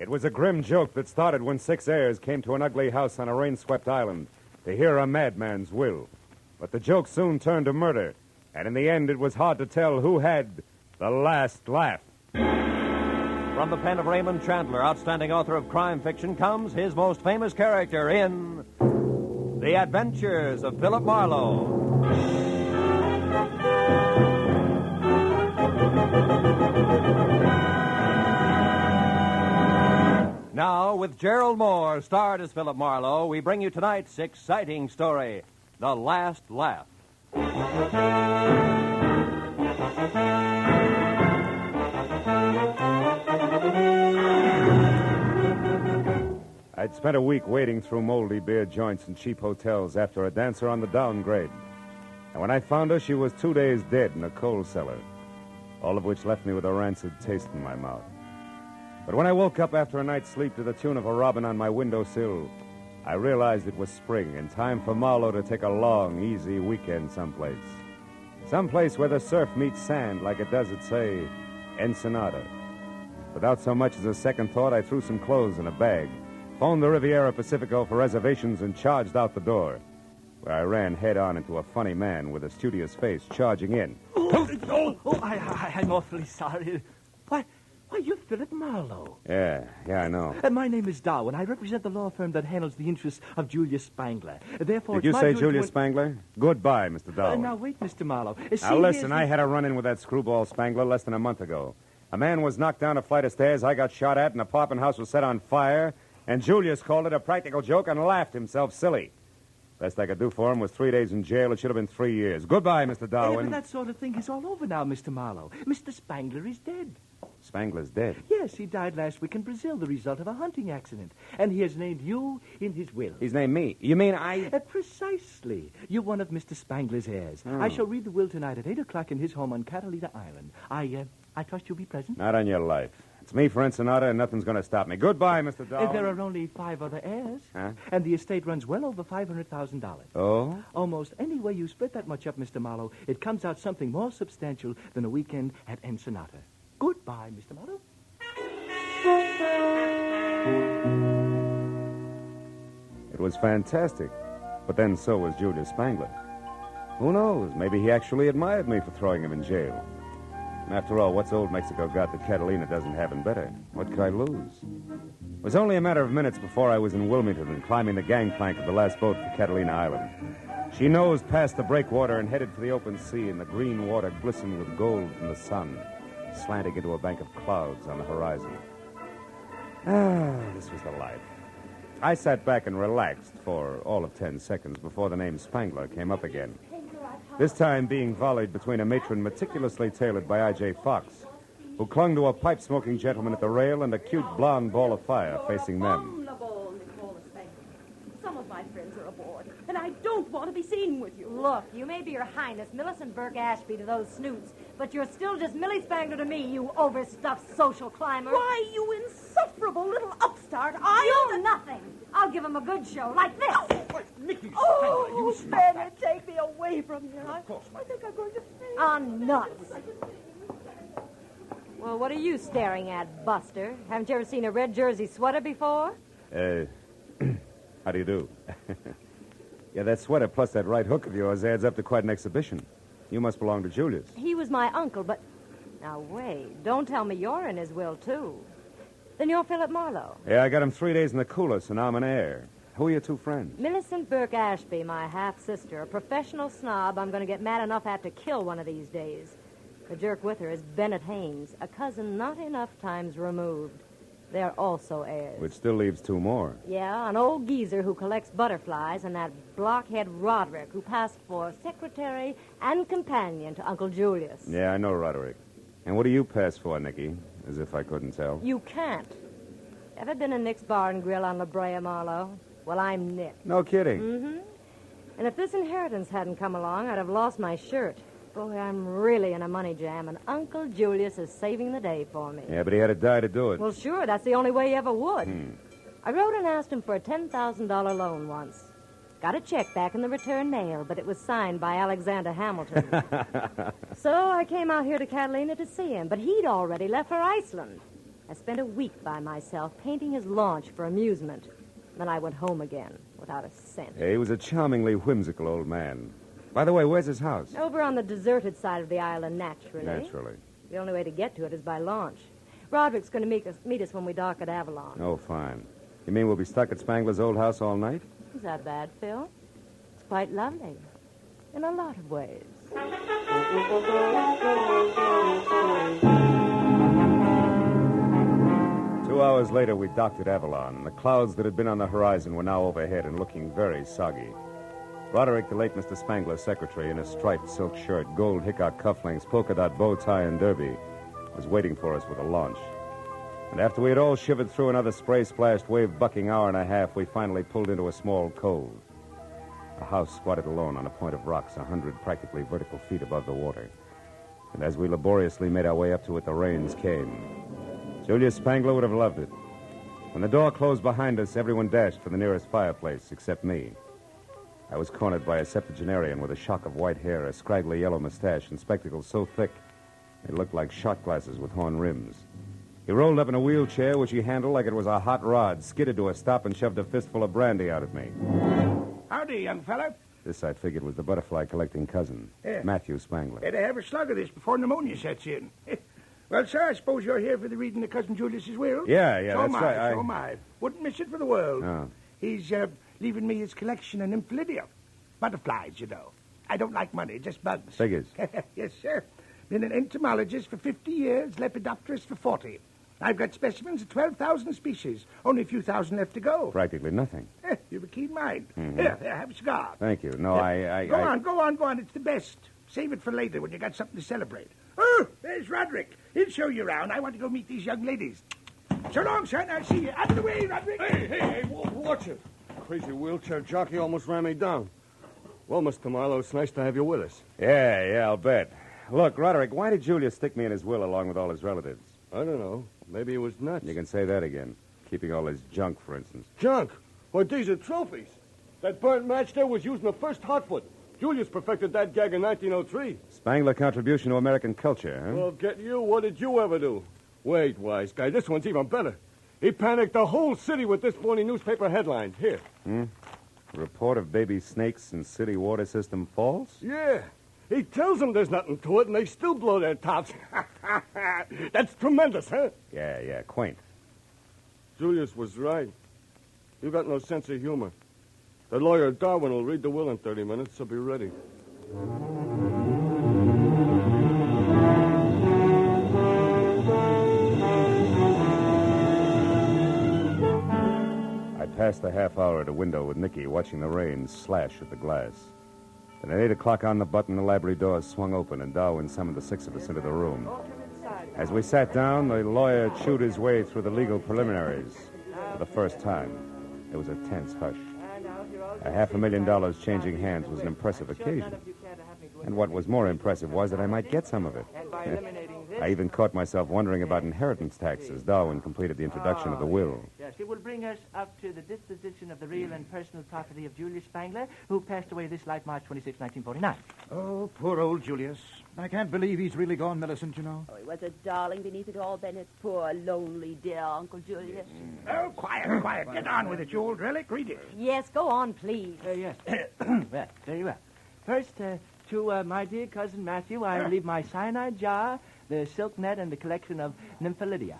It was a grim joke that started when 6 heirs came to an ugly house on a rain-swept island to hear a madman's will. But the joke soon turned to murder, and in the end it was hard to tell who had the last laugh. From the pen of Raymond Chandler, outstanding author of crime fiction, comes his most famous character in The Adventures of Philip Marlowe. Now, with Gerald Mohr, starred as Philip Marlowe, we bring you tonight's exciting story, The Last Laugh. I'd spent a week wading through moldy beer joints and cheap hotels after a dancer on the downgrade. And when I found her, she was 2 days dead in a coal cellar, all of which left me with a rancid taste in my mouth. But when I woke up after a night's sleep to the tune of a robin on my windowsill, I realized it was spring and time for Marlowe to take a long, easy weekend someplace. Someplace where the surf meets sand like it does at, say, Ensenada. Without so much as a second thought, I threw some clothes in a bag, phoned the Riviera Pacifico for reservations, and charged out the door, where I ran head-on into a funny man with a studious face charging in. I'm awfully sorry. Why, you're Philip Marlowe. Yeah, I know. My name is Darwin. I represent the law firm that handles the interests of Julius Spangler. Therefore, Did you say Julius Spangler? Goodbye, Mr. Darwin. Now, wait, Mr. Marlowe. Now, listen, I had a run-in with that screwball Spangler less than a month ago. A man was knocked down a flight of stairs, I got shot at, and an apartment house was set on fire, and Julius called it a practical joke and laughed himself silly. Best I could do for him was 3 days in jail. It should have been 3 years. Goodbye, Mr. Darwin. But that sort of thing is all over now, Mr. Marlowe. Mr. Spangler is dead. Spangler's dead? Yes, he died last week in Brazil, the result of a hunting accident. And he has named you in his will. He's named me? You mean I... Precisely. You're one of Mr. Spangler's heirs. I shall read the will tonight at 8 o'clock in his home on Catalina Island. I trust you'll be present. Not on your life. It's me for Ensenada, and nothing's going to stop me. Goodbye, Mr. Darwin. There are only 5 other heirs. Huh? And the estate runs well over $500,000. Oh? Almost any way you split that much up, Mr. Marlowe, it comes out something more substantial than a weekend at Ensenada. Goodbye, Mr. Marlowe. It was fantastic. But then so was Julius Spangler. Who knows? Maybe he actually admired me for throwing him in jail. And after all, what's old Mexico got that Catalina doesn't have in better? What could I lose? It was only a matter of minutes before I was in Wilmington and climbing the gangplank of the last boat for Catalina Island. She nosed past the breakwater and headed for the open sea, and the green water glistened with gold from the sun, slanting into a bank of clouds on the horizon. This was the life. I sat back and relaxed for all of 10 seconds before the name Spangler came up again. This time being volleyed between a matron meticulously tailored by I.J. Fox, who clung to a pipe-smoking gentleman at the rail, and a cute blonde ball of fire facing them. Some of my friends are aboard, and I don't want to be seen with you. Look, you may be Your Highness Millicent Burke Ashby to those snoots, but you're still just Millie Spangler to me, you overstuffed social climber. Why, you insufferable little upstart. You're nothing. I'll give him a good show, like this. Nicky Oh, Spangler, you smack Bennett, take me away from here. I think I'm going to faint. On nuts. Well, what are you staring at, Buster? Haven't you ever seen a red jersey sweater before? How do you do? Yeah, that sweater plus that right hook of yours adds up to quite an exhibition. You must belong to Julius. He was my uncle, but... Now, wait. Don't tell me you're in his will, too. Then you're Philip Marlowe. Yeah, I got him 3 days in the cooler, so now I'm an heir. Who are your two friends? Millicent Burke Ashby, my half-sister, a professional snob I'm going to get mad enough to have to kill one of these days. The jerk with her is Bennett Haynes, a cousin not enough times removed. They're also heirs. Which still leaves 2 more. Yeah, an old geezer who collects butterflies, and that blockhead Roderick who passed for secretary and companion to Uncle Julius. Yeah, I know Roderick. And what do you pass for, Nicky? As if I couldn't tell. You can't. Ever been in Nick's Bar and Grill on La Brea, Marlowe? Well, I'm Nick. No kidding. Mm-hmm. And if this inheritance hadn't come along, I'd have lost my shirt. Boy, I'm really in a money jam, and Uncle Julius is saving the day for me. Yeah, but he had to die to do it. Well, sure, that's the only way he ever would. I wrote and asked him for a $10,000 loan once. Got a check back in the return mail, but it was signed by Alexander Hamilton. So I came out here to Catalina to see him, but he'd already left for Iceland. I spent a week by myself painting his launch for amusement. Then I went home again without a cent. He was a charmingly whimsical old man. By the way, where's his house? Over on the deserted side of the island, naturally. Naturally. The only way to get to it is by launch. Roderick's going to meet us when we dock at Avalon. Oh, fine. You mean we'll be stuck at Spangler's old house all night? Is that bad, Phil? It's quite lovely. In a lot of ways. 2 hours later, we docked at Avalon, and the clouds that had been on the horizon were now overhead and looking very soggy. Roderick, the late Mr. Spangler's secretary, in a striped silk shirt, gold hickok cufflinks, polka dot bow tie, and derby, was waiting for us with a launch. And after we had all shivered through another spray-splashed, wave-bucking hour and a half, we finally pulled into a small cove. A house squatted alone on a point of rocks 100 practically vertical feet above the water. And as we laboriously made our way up to it, the rains came. Julius Spangler would have loved it. When the door closed behind us, everyone dashed for the nearest fireplace, except me. I was cornered by a septuagenarian with a shock of white hair, a scraggly yellow mustache, and spectacles so thick they looked like shot glasses with horn rims. He rolled up in a wheelchair, which he handled like it was a hot rod, skidded to a stop, and shoved a fistful of brandy out at me. Howdy, young fella. This, I figured, was the butterfly-collecting cousin, Matthew Spangler. Better have a slug of this before pneumonia sets in. Well, sir, I suppose you're here for the reading of Cousin Julius's will? Yeah, so that's right. So am I. Wouldn't miss it for the world. Oh. He's leaving me his collection of nymphalidia. Butterflies, you know. I don't like money, just bugs. Figures. Yes, sir. Been an entomologist for 50 years, lepidopterist for 40. I've got specimens of 12,000 species. Only a few thousand left to go. Practically nothing. You've a keen mind. Mm-hmm. Here, have a cigar. Thank you. No, Go on. It's the best. Save it for later when you got something to celebrate. Oh, there's Roderick. He'll show you around. I want to go meet these young ladies. So long, son. I'll see you. Out of the way, Roderick. Hey, watch it. Crazy wheelchair jockey almost ran me down. Well, Mr. Marlowe, it's nice to have you with us. Yeah, I'll bet. Look, Roderick, why did Julius stick me in his will along with all his relatives? I don't know. Maybe he was nuts. You can say that again. Keeping all his junk, for instance. Junk? Well, these are trophies. That burnt match there was used in the first Hotfoot. Julius perfected that gag in 1903. Spangler contribution to American culture, huh? Well, get you. What did you ever do? Wait, wise guy. This one's even better. He panicked the whole city with this phony newspaper headline. Here. Report of baby snakes in city water system false? Yeah. He tells them there's nothing to it, and they still blow their tops. That's tremendous, huh? Yeah, quaint. Julius was right. You got no sense of humor. The lawyer Darwin will read the will in 30 minutes, so be ready. I passed the half hour at a window with Nicky, watching the rain slash at the glass. Then at 8 o'clock on the button, the library doors swung open, and Darwin summoned the six of us into the room. As we sat down, the lawyer chewed his way through the legal preliminaries. For the first time, there was a tense hush. $500,000 changing hands was an impressive occasion. And what was more impressive was that I might get some of it. I even caught myself wondering about inheritance tax as Darwin completed the introduction of the will. Yes, it will bring us up to the disposition of the real and personal property of Julius Spangler, who passed away this life March 26, 1949. Oh, poor old Julius. I can't believe he's really gone, Millicent, you know. Oh, he was a darling beneath it all, Bennett. Poor, lonely, dear Uncle Julius. Oh, quiet. Get on with it, you old relic. Read it. Yes, go on, please. Yes. Well, very well. First, to my dear cousin Matthew, I leave my cyanide jar, the silk net, and the collection of nymphalidia.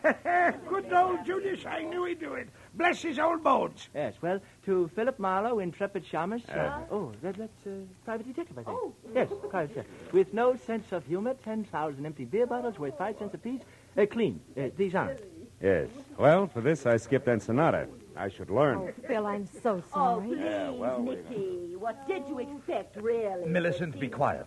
Good old Julius. I knew he'd do it. Bless his old bones. Yes, well, to Philip Marlowe, intrepid shamus. That's private detective, I think. Oh. Yes, private detective. With no sense of humor, 10,000 empty beer bottles worth 5 cents apiece. Clean. These aren't. Yes. Well, for this, I skipped Ensenada. I should learn. Oh, Phil, I'm so Oh, sorry. please, Nicky. What did you expect, really? Millicent, be quiet.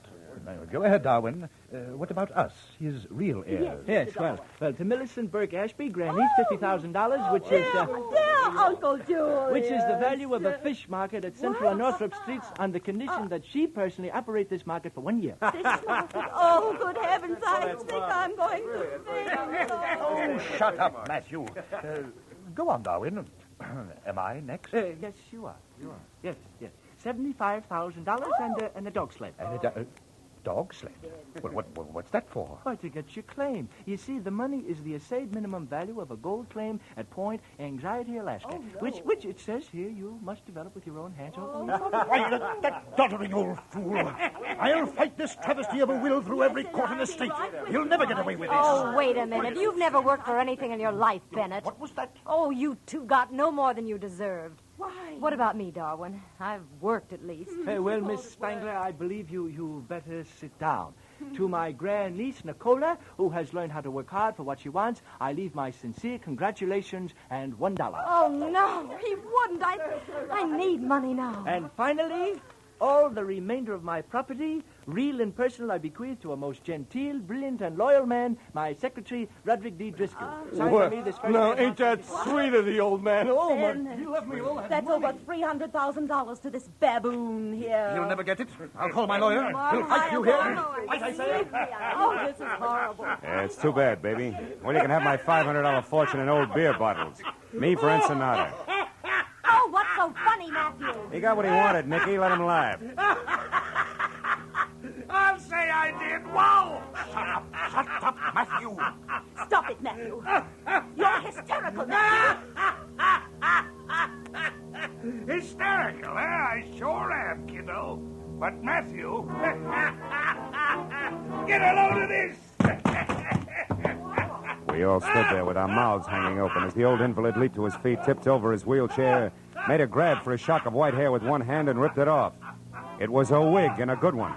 Go ahead, Darwin. What about us, his real heirs? Yes, well, to Millicent Burke Ashby, grannies, $50,000, which is... Dear Uncle Julius. Which is the value of a fish market at Central and Northrop Streets on the condition that she personally operate this market for 1 year. Fish market. Oh, good heavens, I think I'm going to faint. Oh, shut up, Matthew. Go on, Darwin. Am I next? Yes, you are. Yes. $75,000 and a dog sled. dog sled? Well, what's that for? Why, to get your claim. You see, the money is the assayed minimum value of a gold claim at Point, Anxiety, Alaska. Which it says here you must develop with your own hands. Why, that doddering old fool. I'll fight this travesty of a will through every court in the state. You'll never get away with this. Oh, wait a minute. You've never worked for anything in your life, Bennett. What was that? Oh, you two got no more than you deserved. Why? What about me, Darwin? I've worked at least. Well, Miss Spangler, I believe you better sit down. To my grandniece, Nicola, who has learned how to work hard for what she wants, I leave my sincere congratulations and $1. Oh, no, he wouldn't. I need money now. And finally, all the remainder of my property, real and personal, I bequeath to a most genteel, brilliant, and loyal man, my secretary, Roderick D. Driscoll. Signed by me this first Now, day of ain't that sweet of the old man? Oh, my... Ben, You left me all that that's money. over $300,000 to this baboon here. You'll never get it. I'll call my lawyer. He'll fight you here. I say. Oh, this is horrible. Yeah, it's too bad, baby. Well, you can have my $500 fortune in old beer bottles. Me for Ensenada. Oh, what's so funny, Matthew? He got what he wanted, Nicky. Let him laugh. I'll say I did. Wow! Shut up, Matthew. Stop it, Matthew. You're hysterical, Matthew. Hysterical, eh? I sure am, kiddo. But Matthew, get a load of this. We all stood there with our mouths hanging open as the old invalid leaped to his feet, tipped over his wheelchair, made a grab for a shock of white hair with one hand, and ripped it off. It was a wig, and a good one.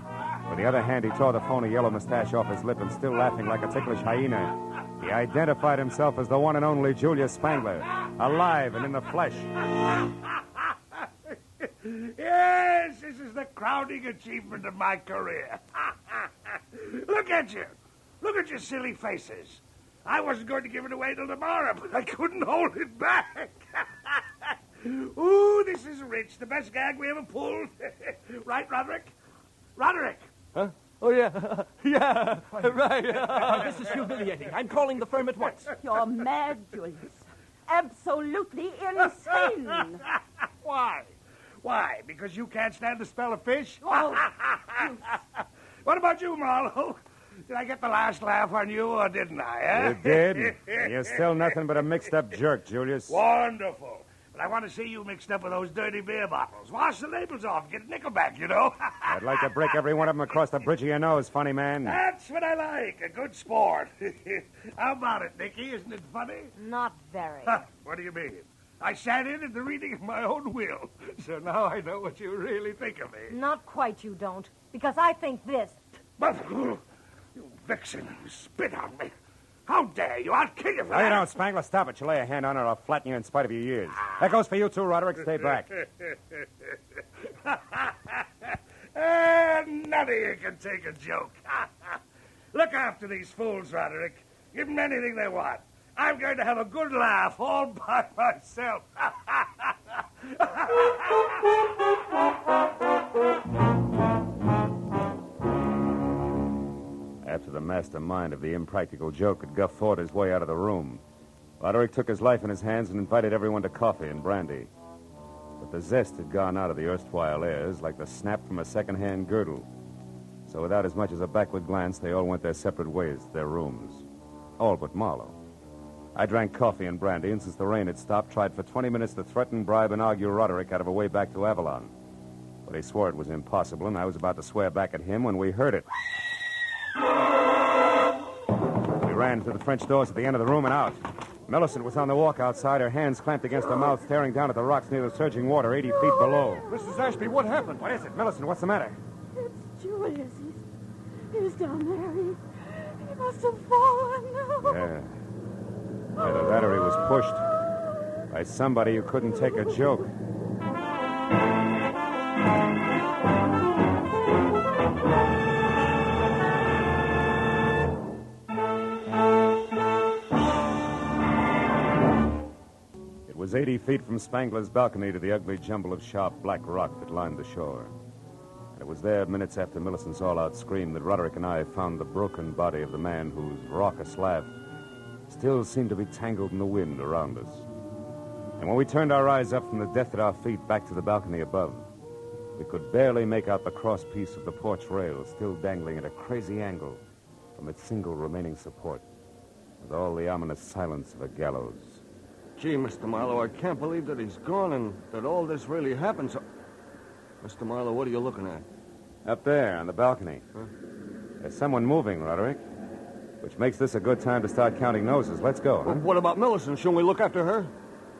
With the other hand, he tore the phony yellow mustache off his lip and, still laughing like a ticklish hyena, he identified himself as the one and only Julius Spangler, alive and in the flesh. Yes, this is the crowning achievement of my career. Look at you. Look at your silly faces. I wasn't going to give it away till tomorrow, but I couldn't hold it back. Ooh, this is rich. The best gag we ever pulled. Right, Roderick? Roderick! Huh? Oh, yeah. Yeah, right. This is humiliating. I'm calling the firm at once. You're mad, Julius. Absolutely insane. Why? Why? Because you can't stand the smell of fish? Oh, What about you, Marlowe? Did I get the last laugh on you, or didn't I, eh? You did. You're still nothing but a mixed-up jerk, Julius. Wonderful. But I want to see you mixed up with those dirty beer bottles. Wash the labels off. Get a nickel back, you know. I'd like to break every one of them across the bridge of your nose, funny man. That's what I like. A good sport. How about it, Nicky? Isn't it funny? Not very. What do you mean? I sat in at the reading of my own will. So now I know what you really think of me. Not quite, you don't. Because I think this. But, you vixen, you spit on me. How dare you? I'll kill you for No, you that. don't, Spangler. Stop it. You lay a hand on her, I'll flatten you in spite of your years. That goes for you, too, Roderick. Stay back. None of you can take a joke. Look after these fools, Roderick. Give them anything they want. I'm going to have a good laugh all by myself. After the mastermind of the impractical joke had guffawed his way out of the room, Roderick took his life in his hands and invited everyone to coffee and brandy. But the zest had gone out of the erstwhile airs like the snap from a second-hand girdle. So without as much as a backward glance, they all went their separate ways to their rooms. All but Marlowe. I drank coffee and brandy, and since the rain had stopped, tried for 20 minutes to threaten, bribe, and argue Roderick out of a way back to Avalon. But he swore it was impossible, and I was about to swear back at him when we heard it. We ran to the French doors at the end of the room and out. Millicent was on the walk outside, her hands clamped against her mouth, staring down at the rocks near the surging water 80 feet below. Mrs. Ashby, what happened? What is it? Millicent, what's the matter? it's Julius. He's down there. He must have fallen. Yeah. Either that or he was pushed by somebody who couldn't take a joke. It was 80 feet from Spangler's balcony to the ugly jumble of sharp black rock that lined the shore. And it was there, minutes after Millicent's all-out scream, that Roderick and I found the broken body of the man whose raucous laugh still seemed to be tangled in the wind around us. And when we turned our eyes up from the death at our feet back to the balcony above, We could barely make out the crosspiece of the porch rail, still dangling at a crazy angle from its single remaining support, with all the ominous silence of a gallows. Gee, Mr. Marlowe, I can't believe that he's gone and that all this really happened. So, Mr. Marlowe, what are you looking at? Up there on the balcony. Huh? There's someone moving, Roderick, which makes this a good time to start counting noses. Let's go. Well, what about Millicent? Shouldn't we look after her?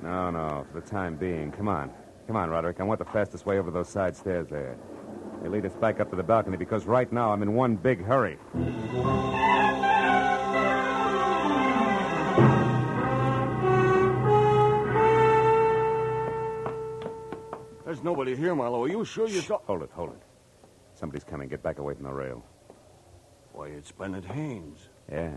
No, for the time being. Come on, Roderick. I want the fastest way over those side stairs there. They lead us back up to the balcony because right now I'm in one big hurry. There's nobody here, Marlowe. Are you sure you saw... Hold it. Somebody's coming. Get back away from the rail. Why, it's Bennett Haynes. Yeah.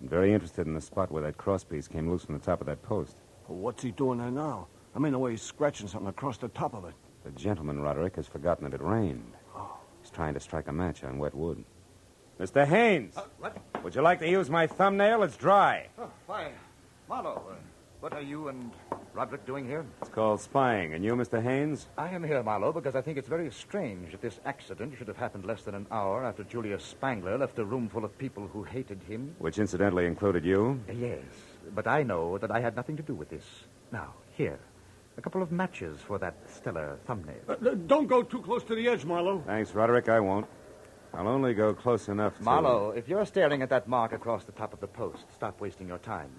I'm very interested in the spot where that crosspiece came loose from the top of that post. Well, what's he doing there now? I mean, the way he's scratching something across the top of it. The gentleman, Roderick, has forgotten that it rained. Oh. He's trying to strike a match on wet wood. Mr. Haynes! What? Would you like to use my thumbnail? It's dry. Oh, why, Marlowe, what are you and Roderick doing here? It's called spying. And you, Mr. Haynes? I am here, Marlowe, because I think it's very strange that this accident should have happened less than an hour after Julius Spangler left a room full of people who hated him. Which incidentally included you? Yes, but I know that I had nothing to do with this. Now, here, a couple of matches for that stellar thumbnail. Don't go too close to the edge, Marlowe. Thanks, Roderick. I won't. I'll only go close enough to... Marlowe, if you're staring at that mark across the top of the post, stop wasting your time.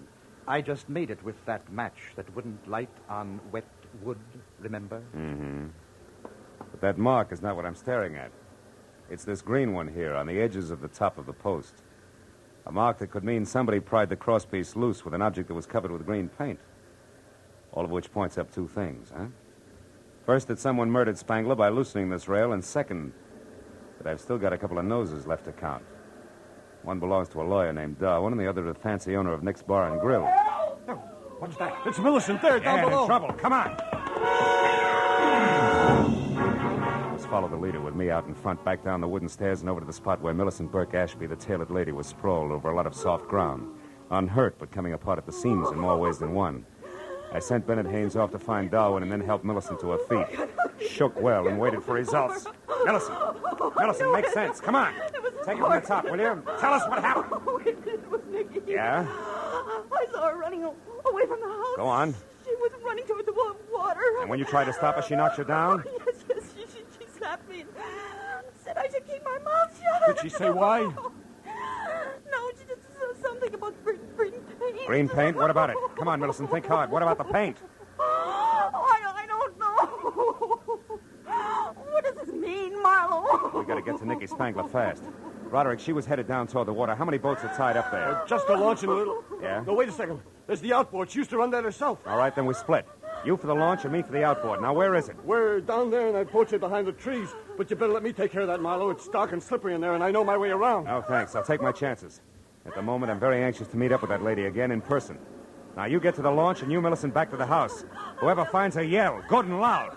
I just made it with that match that wouldn't light on wet wood, remember? Mm-hmm. But that mark is not what I'm staring at. It's this green one here on the edges of the top of the post. A mark that could mean somebody pried the crosspiece loose with an object that was covered with green paint. All of which points up two things, huh? First, that someone murdered Spangler by loosening this rail, and second, that I've still got a couple of noses left to count. One belongs to a lawyer named Darwin, and the other to the fancy owner of Nick's Bar and Grill. No, what's that? It's Millicent there, down below. In trouble. Come on. Let's follow the leader with me out in front, back down the wooden stairs and over to the spot where Millicent Burke Ashby, the tailored lady, was sprawled over a lot of soft ground. Unhurt, but coming apart at the seams in more ways than one. I sent Bennett Haynes off to find Darwin and then helped Millicent to her feet. Shook well and waited for results. Millicent, make sense. Come on. Take it from the top, will you? Tell us what happened. Oh, it was Nicky. Yeah? I saw her running away from the house. Go on. She was running toward the water. And when you tried to stop her, she knocked you down? Yes. She slapped me and said I should keep my mouth shut. Did she say why? No, she just said something about green paint. Green paint? What about it? Come on, Millicent, think hard. What about the paint? I don't know. What does this mean, Marlowe? We gotta get to Nicky Spangler fast. Roderick, she was headed down toward the water. How many boats are tied up there? Just a launch and a little... Yeah? No, wait a second. There's the outboard. She used to run that herself. All right, then we split. You for the launch and me for the outboard. Now, where is it? We're down there in that boat behind the trees. But you better let me take care of that, Marlowe. It's dark and slippery in there, and I know my way around. No, thanks. I'll take my chances. At the moment, I'm very anxious to meet up with that lady again in person. Now, you get to the launch, and you, Millicent, back to the house. Whoever finds her, yell. Good and loud.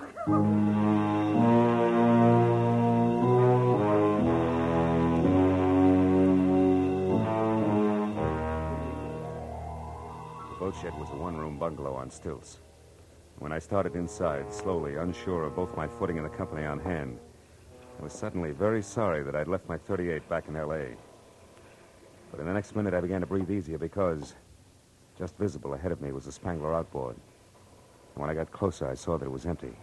The boat shed was a one-room bungalow on stilts. When I started inside, slowly, unsure of both my footing and the company on hand, I was suddenly very sorry that I'd left my .38 back in L.A. But in the next minute, I began to breathe easier because just visible ahead of me was the Spangler outboard. And when I got closer, I saw that it was empty.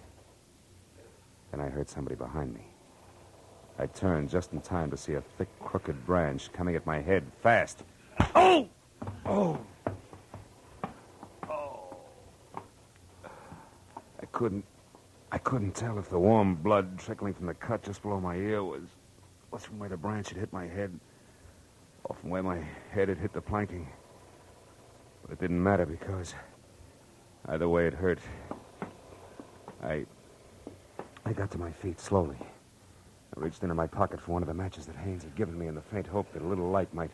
Then I heard somebody behind me. I turned just in time to see a thick, crooked branch coming at my head fast. Oh! Oh! I couldn't tell if the warm blood trickling from the cut just below my ear was from where the branch had hit my head or from where my head had hit the planking. But it didn't matter because either way it hurt. I got to my feet slowly. I reached into my pocket for one of the matches that Haynes had given me in the faint hope that a little light might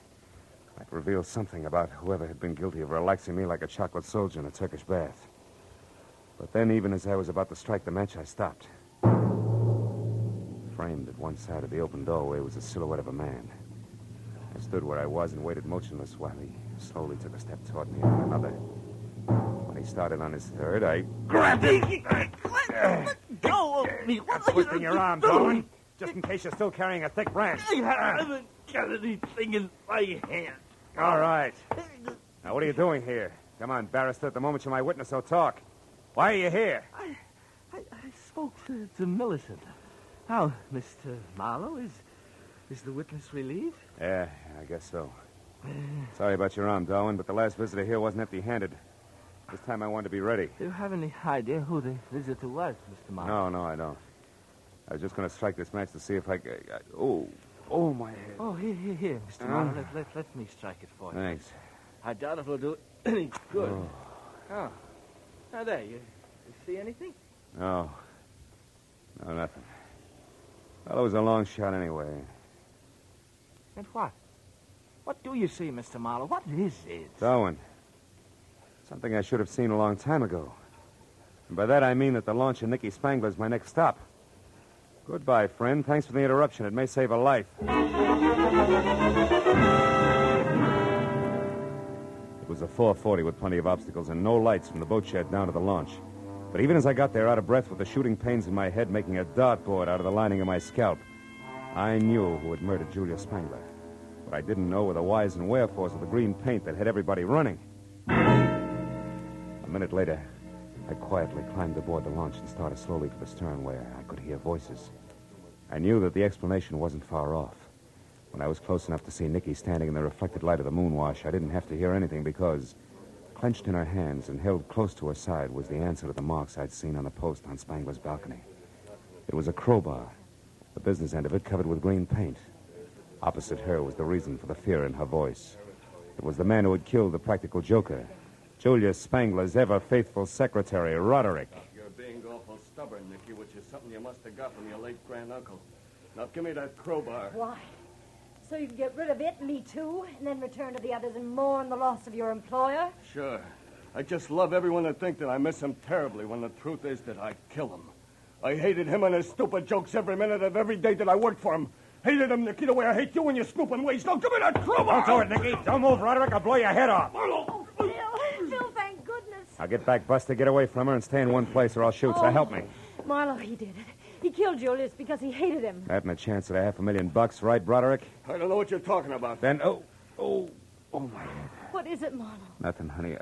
reveal something about whoever had been guilty of relaxing me like a chocolate soldier in a Turkish bath. But then, even as I was about to strike the match, I stopped. Framed at one side of the open doorway was the silhouette of a man. I stood where I was and waited motionless while he slowly took a step toward me and then another. When he started on his third, I grabbed him. Go of me. What are Twisting your arm, doing? Darwin, just in case you're still carrying a thick branch. I haven't got anything in my hand. All right. Now, what are you doing here? Come on, barrister, at the moment you're my witness, so talk. Why are you here? I spoke to Millicent. How, Mr. Marlowe, is the witness relieved? Yeah, I guess so. Sorry about your arm, Darwin, but the last visitor here wasn't empty-handed. This time I wanted to be ready. Do you have any idea who the visitor was, Mr. Marlowe? No, I don't. I was just going to strike this match to see if I could... Oh, my head. Oh, here, Mr. Marlowe. Let me strike it for you. Thanks. I doubt if it'll do any good. Oh. Now, there, you see anything? No, nothing. Well, it was a long shot anyway. And what? What do you see, Mr. Marlowe? What is it? Darwin, something I should have seen a long time ago. And by that I mean that the launch of Nicky Spangler is my next stop. Goodbye, friend. Thanks for the interruption. It may save a life. It was a 4:40 with plenty of obstacles and no lights from the boat shed down to the launch. But even as I got there, out of breath with the shooting pains in my head making a dartboard out of the lining of my scalp, I knew who had murdered Julius Spangler. What I didn't know were the whys and wherefores of the green paint that had everybody running. A minute later, I quietly climbed aboard the launch and started slowly for the stern where I could hear voices. I knew that the explanation wasn't far off. When I was close enough to see Nicky standing in the reflected light of the moonwash, I didn't have to hear anything because, clenched in her hands and held close to her side, was the answer to the marks I'd seen on the post on Spangler's balcony. It was a crowbar, the business end of it covered with green paint. Opposite her was the reason for the fear in her voice. It was the man who had killed the practical joker, Julius Spangler's ever-faithful secretary, Roderick. You're being awful stubborn, Nicky, which is something you must have got from your late granduncle. Now, give me that crowbar. Why? So you can get rid of it, me too, and then return to the others and mourn the loss of your employer? Sure. I just love everyone to think that I miss him terribly when the truth is that I kill him. I hated him and his stupid jokes every minute of every day that I worked for him. Hated him, Nicky, the way I hate you and your snooping ways. Now, give me that crowbar! Don't do it, Nicky. Don't move, Roderick. I'll blow your head off. Oh, Phil, thank goodness. I'll get back, Buster. Get away from her and stay in one place or I'll shoot. So help me. Marlowe, he did it. He killed Julius because he hated him. That and a chance at $500,000, right, Broderick? I don't know what you're talking about. Then, oh, my head. What is it, Marlowe? Nothing, honey.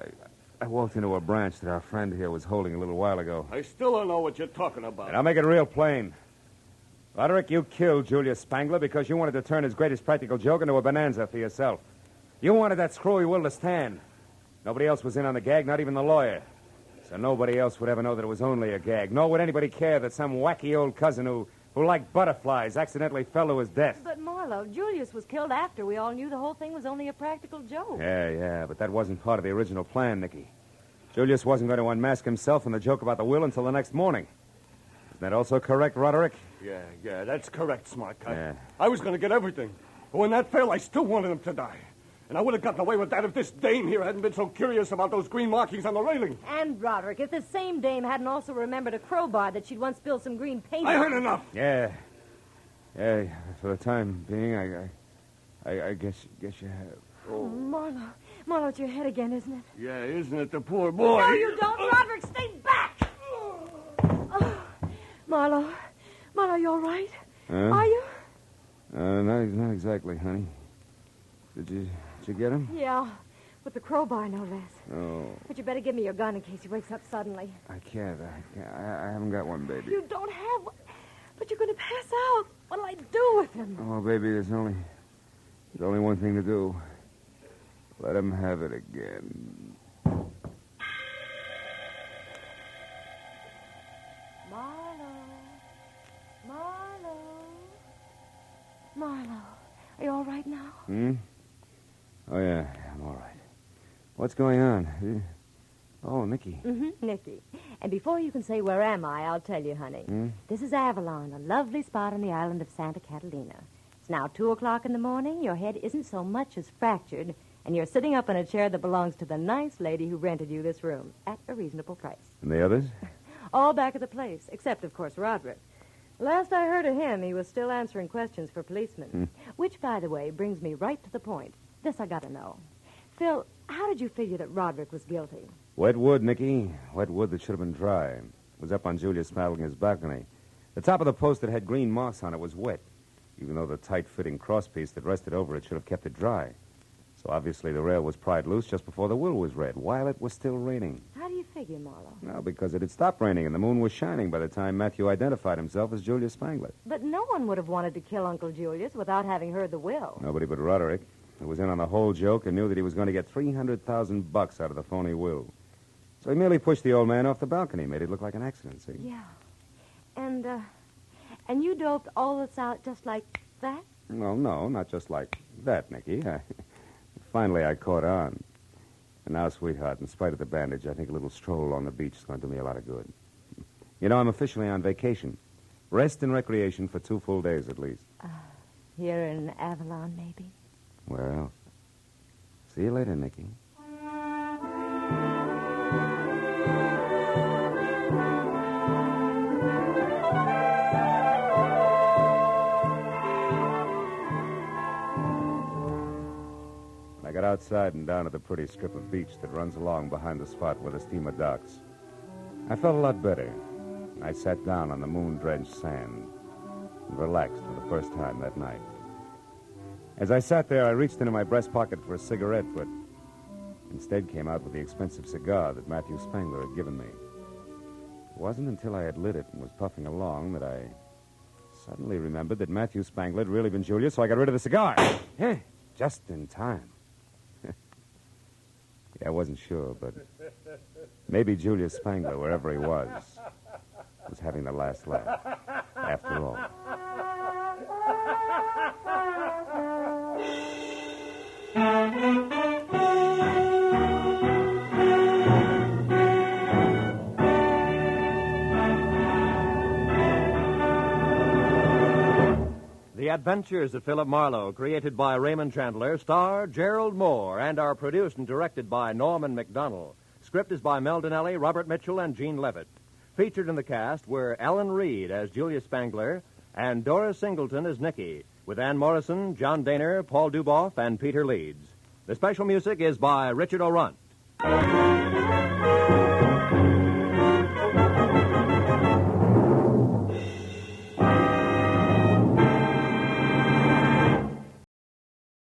I walked into a branch that our friend here was holding a little while ago. I still don't know what you're talking about. And I'll make it real plain. Roderick, you killed Julius Spangler because you wanted to turn his greatest practical joke into a bonanza for yourself. You wanted that screwy will to stand. Nobody else was in on the gag, not even the lawyer. So nobody else would ever know that it was only a gag. Nor would anybody care that some wacky old cousin who liked butterflies accidentally fell to his death. But, Marlowe, Julius was killed after we all knew the whole thing was only a practical joke. Yeah, but that wasn't part of the original plan, Nicky. Julius wasn't going to unmask himself in the joke about the will until the next morning. Isn't that also correct, Roderick? Yeah, that's correct, Smart Cut. Yeah. I was going to get everything. But when that failed, I still wanted him to die. And I would have gotten away with that if this dame here hadn't been so curious about those green markings on the railing. And, Roderick, if the same dame hadn't also remembered a crowbar that she'd once spilled some green paint on. I heard enough. Yeah, for the time being, I guess you have. Oh, Marlowe, it's your head again, isn't it? Yeah, isn't it the poor boy? No, you don't, Roderick. Stay back. Oh, Marlowe, you all right? Huh? Are you? Not exactly, honey. Did you get him? Yeah, with the crowbar, no less. Oh. But you better give me your gun in case he wakes up suddenly. I can't. I haven't got one, baby. You don't have one? But you're going to pass out. What'll I do with him? Oh, baby, there's only one thing to do. Let him have it again. Marlowe, are you all right now? Oh, yeah, I'm all right. What's going on? Oh, Nicky. Nicky. And before you can say, where am I, I'll tell you, honey. This is Avalon, a lovely spot on the island of Santa Catalina. It's now 2 o'clock in the morning. Your head isn't so much as fractured, and you're sitting up in a chair that belongs to the nice lady who rented you this room at a reasonable price. And the others? All back at the place, except, of course, Roderick. Last I heard of him, he was still answering questions for policemen. Which, by the way, brings me right to the point. This I gotta know. Phil, how did you figure that Roderick was guilty? Wet wood, Nicky. Wet wood that should have been dry. It was up on Julius Spangler's balcony. The top of the post that had green moss on it was wet, even though the tight-fitting crosspiece that rested over it should have kept it dry. So obviously the rail was pried loose just before the wool was red, while it was still raining. How do you figure, Marlowe? Well, because it had stopped raining and the moon was shining by the time Matthew identified himself as Julius Spangler. But no one would have wanted to kill Uncle Julius without having heard the will. Nobody but Roderick, who was in on the whole joke and knew that he was going to get $300,000 out of the phony will. So he merely pushed the old man off the balcony, made it look like an accident, see? Yeah. And you doped all this out just like that? Well, no, not just like that, Nicky. Finally, I caught on. And now, sweetheart, in spite of the bandage, I think a little stroll on the beach is going to do me a lot of good. You know, I'm officially on vacation. Rest and recreation for 2 full days at least. Here in Avalon, maybe? Where else? See you later, Nicky. I got outside and down to the pretty strip of beach that runs along behind the spot where the steamer docks. I felt a lot better. I sat down on the moon-drenched sand and relaxed for the first time that night. As I sat there, I reached into my breast pocket for a cigarette, but instead came out with the expensive cigar that Matthew Spangler had given me. It wasn't until I had lit it and was puffing along that I suddenly remembered that Matthew Spangler had really been Julius, so I got rid of the cigar. Just in time. Yeah, I wasn't sure, but maybe Julius Spangler, wherever he was having the last laugh, after all. The Adventures of Philip Marlowe, created by Raymond Chandler, star Gerald Mohr, and are produced and directed by Norman MacDonald. Script is by Mel Donnelly, Robert Mitchell, and Gene Levitt. Featured in the cast were Ellen Reed as Julius Spangler and Doris Singleton as Nicky, with Ann Morrison, John Daner, Paul Duboff, and Peter Leeds. The special music is by Richard O'Runt.